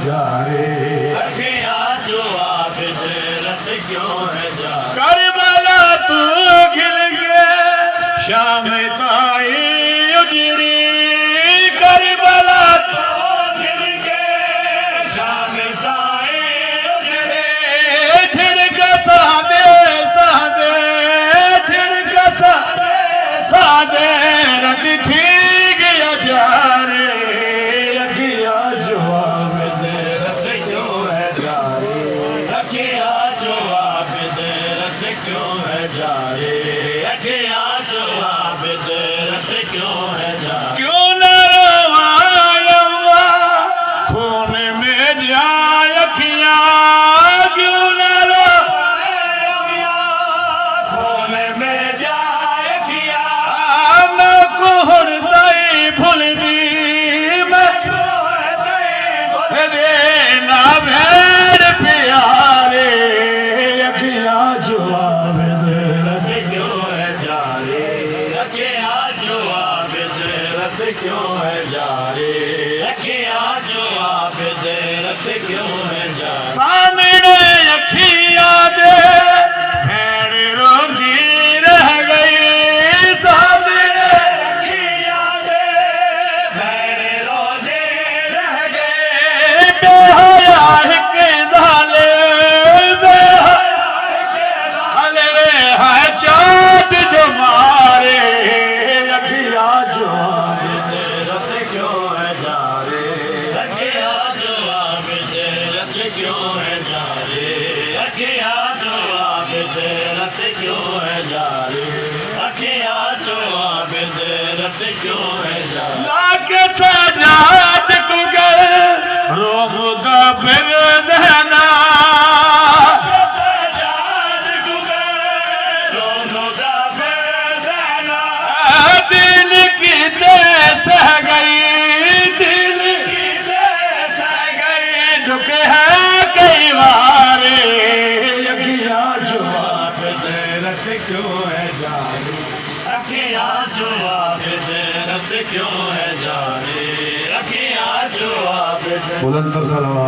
जा रे। अखिया जो आबिद रत क्यों है जा। करबला तू खिल के शाम ताई उजड़ी। करबला तू खिल के शाम ताई उजड़े। छिड़क सादे सादे छिड़क सादे सादे रत थी गया जा रे। अखिया जो आबिद रत क्यों है जा रे। अखिया जो आबिद रत क्यों है जा रे। अखिया जो आबिद रत क्यों है जा। क्यों न रोवायम्मा खून में जाए अखियाँ। क्यों न रोवायम्मा खून में जाए अखियाँ। मैं कुहरताई भूल दी मैं देना भेड़ प्यारे। अखियाँ जो आबिद रत क्यों है जा रे। अखिया जो आबिद रत क्यों है जा रे। अखिया जो आबिद रत क्यों है जा। सामने अखियाँ दे भेड़ रोंदी रह गई। सामने अखिया दे भैर रोजे रह गए। बेहया के जाले बेहले है चाँद जो मारे। अखियाँ जो आबिद रत क्यों है जा रे। अखिया जो आबिद रत क्यों है जा रे। अखिया जो आबिद रत क्यों है जा रे। अखिया जो आबिद रत क्यों है जा रे। लाके सजाद कुगल रोम दा फिर जहना। सजाद गुगर दोनों का फैज़ाना। दिल की देश है गई। दिल की देश है गई। दुख है कई बारे। अखियाँ जो आबिद रत क्यों है जा रे। अखिया जो आबिद रत क्यों है जा रे। अखिया जो आबिद बुलंद सलवा।